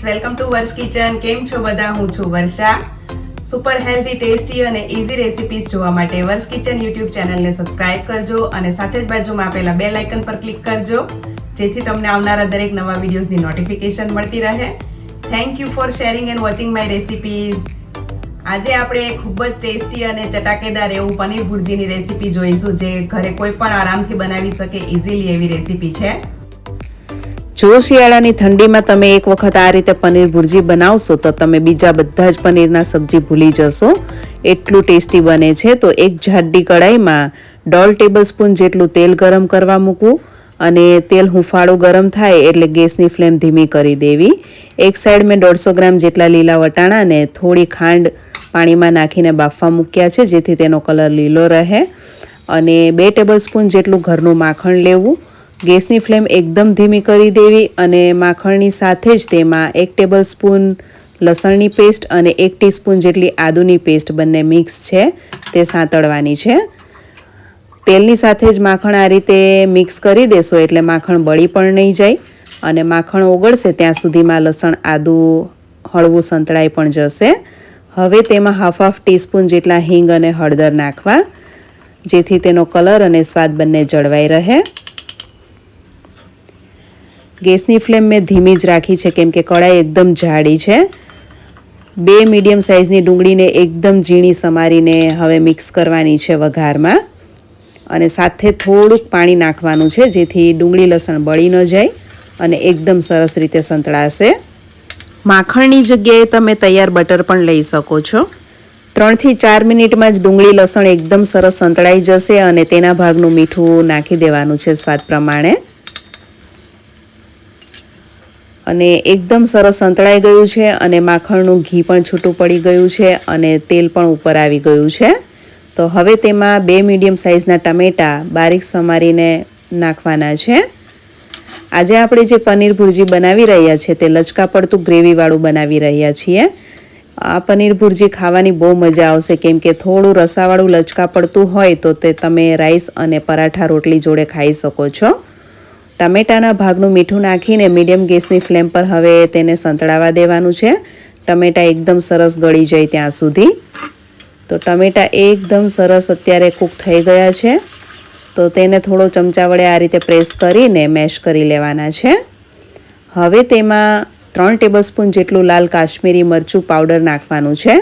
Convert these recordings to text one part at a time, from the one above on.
Guys, welcome to વર્ષ kitchen. કેમ છો બધા? હું છું વર્ષા. સુપર હેલ્ધી, ટેસ્ટી અને ઇઝી રેસિપીઝ જોવા માટે વર્ષ કિચન યુટ્યુબ ચેનલને સબસ્ક્રાઇબ કરજો અને સાથે જ બાજુમાં આપેલા બેલ આઇકન પર ક્લિક કરજો, જેથી તમને આવનારા દરેક નવા વિડીયોઝની નોટિફિકેશન મળતી રહે. Thank you for sharing and watching my recipes. આજે આપણે ખૂબ જ ટેસ્ટી અને ચટાકેદાર એવું પનીર ભુરજીની રેસિપી જોઈશું, જે ઘરે કોઈ પણ આરામથી બનાવી શકે ઇઝીલી એવી રેસિપી છે. જો શિયાળાની ઠંડીમાં તમે એક વખત આ રીતે પનીર ભુરજી બનાવશો તો તમે બીજા બધા જ પનીરના સબ્જી ભૂલી જશો, એટલું ટેસ્ટી બને છે. તો એક જાડી કડાઈમાં 1.5 ટેબલસ્પૂન જેટલું તેલ ગરમ કરવા મૂકવું અને તેલ હુંફાળું ગરમ થાય એટલે ગેસની ફ્લેમ ધીમી કરી દેવી. એક સાઈડ મેં 150 ગ્રામ જેટલા લીલા વટાણા અને થોડી ખાંડ પાણીમાં નાખીને બાફવા મૂક્યા છે, જેથી તેનો કલર લીલો રહે. અને 2 ટેબલસ્પૂન જેટલું ઘરનું માખણ લેવું. ગેસની ફ્લેમ એકદમ ધીમી કરી દેવી અને માખણની સાથે જ તેમાં 1 ટેબલસ્પૂન લસણની પેસ્ટ અને 1 ટીસ્પૂન જેટલી આદુની પેસ્ટ બંને મિક્સ છે તે સાંતળવાની છે. તેલની સાથે જ માખણ આ રીતે મિક્સ કરી દેશો એટલે માખણ બળી પણ નહીં જાય અને માખણ ઓગળશે ત્યાં સુધીમાં લસણ આદુ હળવું સંતળાઈ પણ જશે. હવે તેમાં હાફ ટીસ્પૂન જેટલા હિંગ અને હળદર નાખવા, જેથી તેનો કલર અને સ્વાદ બંને જળવાઈ રહે. ગેસની ફ્લેમ મેં ધીમી જ રાખી છે, કેમ કે કઢાઈ એકદમ જાડી છે. 2 મીડિયમ સાઇઝની ડુંગળીને એકદમ ઝીણી સમારીને હવે મિક્સ કરવાની છે વઘારમાં અને સાથે થોડુંક પાણી નાખવાનું છે, જેથી ડુંગળી લસણ બળી ન જાય અને એકદમ સરસ રીતે સંતળાશે. માખણની જગ્યાએ તમે તૈયાર બટર પણ લઈ શકો છો. 3 થી 4 મિનિટમાં જ ડુંગળી લસણ એકદમ સરસ સંતળાઈ જશે અને તેના ભાગનું મીઠું નાખી દેવાનું છે સ્વાદ પ્રમાણે. અને એકદમ સરસ સંતળાઈ ગયું છે અને માખણનું ઘી પણ છૂટું પડી ગયું છે અને તેલ પણ ઉપર આવી ગયું છે. તો હવે તેમાં 2 મીડિયમ સાઇઝના ટમેટાં બારીક સમારીને નાખવાના છે. આજે આપણે જે પનીર ભુરજી બનાવી રહ્યા છીએ તે લચકા પડતું ગ્રેવીવાળું બનાવી રહ્યા છીએ. આ પનીર ભુરજી ખાવાની બહુ મજા આવશે, કેમ કે થોડું રસાવાળું લચકા પડતું હોય તો તે તમે રાઈસ અને પરાઠા રોટલી જોડે ખાઈ શકો છો. ટમેટાના ભાગનું મીઠું નાખીને મીડિયમ ગેસની ફ્લેમ પર હવે તેને સંતળાવા દેવાનું છે, ટમેટા એકદમ સરસ ગળી જાય ત્યાં સુધી. તો ટમેટા એકદમ સરસ અત્યારે કૂક થઈ ગયા છે, તો તેને થોડો ચમચા વડે આ રીતે પ્રેસ કરીને મેશ કરી લેવાના છે. હવે તેમાં 3 ટેબલસ્પૂન જેટલું લાલ કાશ્મીરી મરચું પાવડર નાખવાનું છે,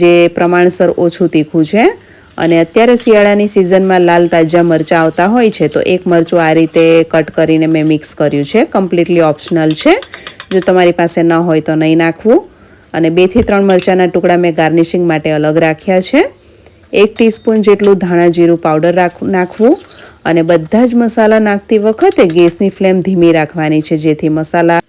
જે પ્રમાણસર ઓછું તીખું છે. અને અત્યારે શિયાળાની સિઝનમાં લાલ તાજા મરચાં આવતા હોય છે, તો એક મરચું આ રીતે કટ કરીને મેં મિક્સ કર્યું છે. કમ્પ્લીટલી ઓપ્શનલ છે, જો તમારી પાસે ન હોય તો નહીં નાખવું. અને 2 થી 3 મરચાંના ટુકડા મેં ગાર્નિશિંગ માટે અલગ રાખ્યા છે. 1 ટીસ્પૂન જેટલું ધાણા જીરું પાવડર નાખવું અને બધા જ મસાલા નાખતી વખતે ગેસની ફ્લેમ ધીમી રાખવાની છે, જેથી મસાલા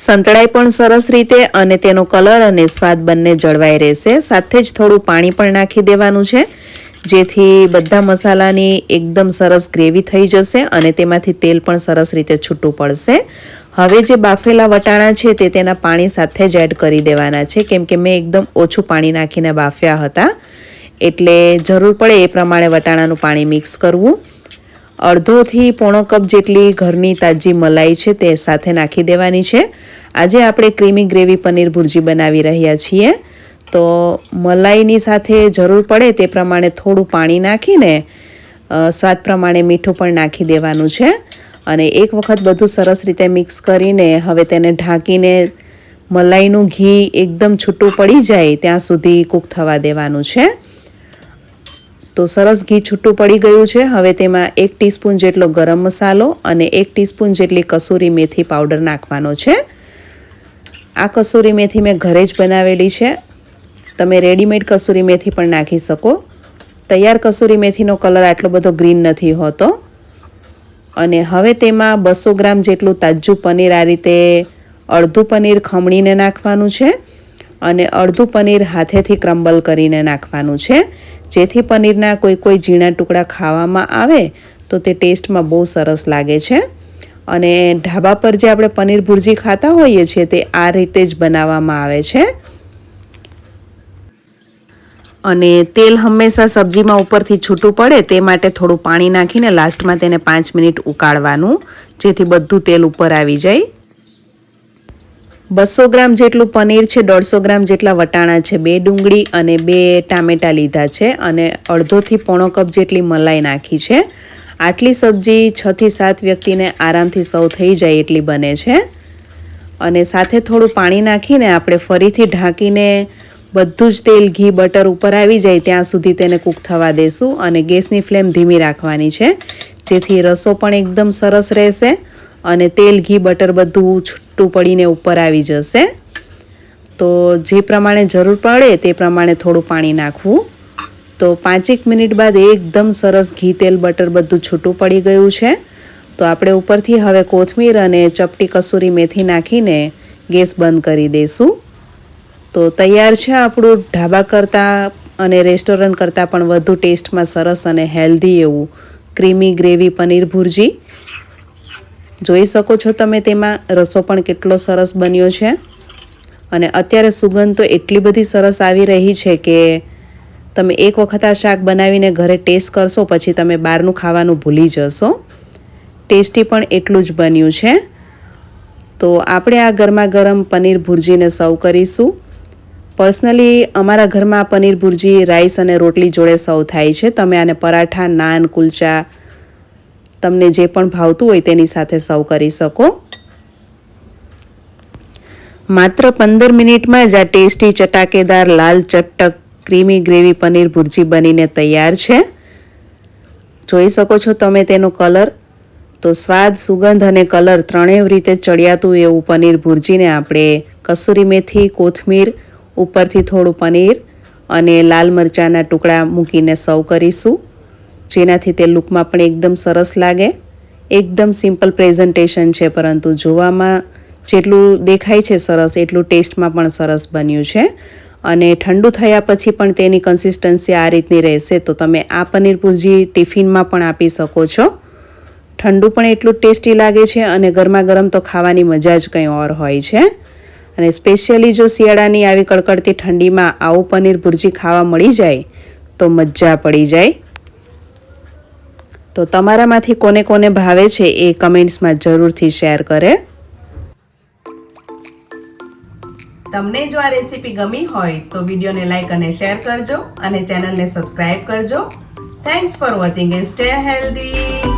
સંતળાઈ પણ સરસ રીતે અને તેનો કલર અને સ્વાદ બંને જળવાઈ રહેશે. સાથે જ થોડું પાણી પણ નાખી દેવાનું છે, જેથી બધા મસાલાની એકદમ સરસ ગ્રેવી થઈ જશે અને તેમાંથી તેલ પણ સરસ રીતે છૂટું પડશે. હવે જે બાફેલા વટાણા છે તે તેના પાણી સાથે જ એડ કરી દેવાના છે, કેમ કે મેં એકદમ ઓછું પાણી નાખીને બાફ્યા હતા, એટલે જરૂર પડે એ પ્રમાણે વટાણાનું પાણી મિક્સ કરવું. 1/2 થી 1/4 કપ જેટલી ઘરની તાજી મલાઈ છે તે સાથે નાખી દેવાની છે. આજે આપણે ક્રીમી ગ્રેવી પનીર ભુરજી બનાવી રહ્યા છીએ, તો મલાઈની સાથે જરૂર પડે તે પ્રમાણે થોડું પાણી નાખીને સ્વાદ પ્રમાણે મીઠું પણ નાખી દેવાનું છે. અને એક વખત બધું સરસ રીતે મિક્સ કરીને હવે તેને ઢાંકીને મલાઈનું ઘી એકદમ છૂટું પડી જાય ત્યાં સુધી કૂક થવા દેવાનું છે. તો સરસ ઘી છૂટું પડી ગયું છે. હવે તેમાં 1 ટીસ્પૂન જેટલો ગરમ મસાલો અને 1 ટીસ્પૂન જેટલી કસૂરી મેથી પાવડર નાખવાનો છે. આ કસૂરી મેથી મેં ઘરે જ બનાવેલી છે, તમે રેડીમેડ કસૂરી મેથી પણ નાખી શકો. તૈયાર કસૂરી મેથીનો કલર આટલો બધો ગ્રીન નથી હોતો. અને હવે તેમાં 200 ગ્રામ જેટલું તાજું પનીર આ રીતે અડધું પનીર ખમણીને નાખવાનું છે અને અડધું પનીર હાથેથી ક્રમ્બલ કરીને નાખવાનું છે, જેથી પનીરના કોઈ ઝીણા ટુકડા ખાવામાં આવે તો તે ટેસ્ટમાં બહુ સરસ લાગે છે. અને ઢાબા પર જે આપણે પનીર ભુરજી ખાતા હોઈએ છીએ તે આ રીતે જ બનાવવામાં આવે છે. અને તેલ હંમેશા સબ્જીમાં ઉપરથી છૂટું પડે તે માટે થોડું પાણી નાખીને લાસ્ટમાં તેને 5 મિનિટ ઉકાળવાનું, જેથી બધું તેલ ઉપર આવી જાય. 200 ગ્રામ જેટલું પનીર છે, 150 ગ્રામ જેટલા વટાણા છે, 2 ડુંગળી અને 2 ટામેટાં લીધા છે અને અડધોથી પોણો કપ જેટલી મલાઈ નાખી છે. આટલી સબ્જી 6 થી 7 વ્યક્તિને આરામથી સર્વ થઈ જાય એટલી બને છે. અને સાથે થોડું પાણી નાખીને આપણે ફરીથી ઢાંકીને બધું જ તેલ, ઘી, બટર ઉપર આવી જાય ત્યાં સુધી તેને કૂક થવા દેશું અને ગેસની ફ્લેમ ધીમી રાખવાની છે, જેથી રસો પણ એકદમ સરસ રહેશે અને તેલ, ઘી, બટર બધું છૂટું પડીને ઉપર આવી જશે. તો જે પ્રમાણે જરૂર પડે તે પ્રમાણે થોડું પાણી નાખવું. તો 5 મિનિટ બાદ એકદમ સરસ ઘી, તેલ, બટર બધું છૂટું પડી ગયું છે. તો આપણે ઉપરથી હવે કોથમીર અને ચપટી કસૂરી મેથી નાખીને ગેસ બંધ કરી દઈશું. તો તૈયાર છે આપણું ઢાબા કરતાં અને રેસ્ટોરન્ટ કરતાં પણ વધુ ટેસ્ટમાં સરસ અને હેલ્ધી એવું ક્રીમી ગ્રેવી પનીર ભુરજી. જોઈ શકો છો તમે તેમાં રસો પણ કેટલો સરસ બન્યો છે અને અત્યારે સુગંધ તો એટલી બધી સરસ આવી રહી છે કે તમે એક વખત આ શાક બનાવીને ઘરે ટેસ્ટ કરશો પછી તમે બહારનું ખાવાનું ભૂલી જશો. ટેસ્ટી પણ એટલું જ બન્યું છે. તો આપણે આ ગરમા ગરમ પનીર ભુરજીને સર્વ કરીશું. પર્સનલી અમારા ઘરમાં પનીર ભુરજી રાઈસ અને રોટલી જોડે સર્વ થાય છે. તમે આને પરાઠા, નાન, કુલચા તમને જે પણ ભાવતું હોય તેની સાથે સર્વ કરી શકો. માત્ર 15 મિનિટમાં જ આ ટેસ્ટી, ચટાકેદાર, લાલ ચટક ક્રીમી ગ્રેવી પનીર ભુરજી બનીને તૈયાર છે. જોઈ શકો છો તમે તેનો કલર. તો સ્વાદ, સુગંધ અને કલર ત્રણેય રીતે ચડિયાતું એવું પનીર ભુરજીને આપણે કસૂરી મેથી, કોથમીર, ઉપરથી થોડું પનીર અને લાલ મરચાંના ટુકડા મૂકીને સર્વ કરીશું, જેનાથી તે લુકમાં પણ એકદમ સરસ લાગે. એકદમ સિમ્પલ પ્રેઝન્ટેશન છે, પરંતુ જોવામાં જેટલું દેખાય છે સરસ એટલું ટેસ્ટમાં પણ સરસ બન્યું છે. અને ઠંડુ થયા પછી પણ તેની કન્સિસ્ટન્સી આ રીતની રહેશે તો તમે આ પનીર ભુરજી ટિફિનમાં પણ આપી શકો છો. ઠંડુ પણ એટલું ટેસ્ટી લાગે છે અને ગરમા ગરમ તો ખાવાની મજા જ કંઈ ઓર હોય છે. અને સ્પેશિયલી જો શિયાળાની આવી કડકડતી ઠંડીમાં આવું પનીર ભુરજી ખાવા મળી જાય તો મજા પડી જાય. તો તમારામાંથી કોને કોને ભાવે છે એ કમેન્ટ્સમાં જરૂરથી શેર કરે. તમને જો આ રેસીપી ગમી હોય તો વિડીયોને લાઈક અને શેર કરજો અને ચેનલને સબસ્ક્રાઇબ કરજો. Thanks for watching and stay healthy.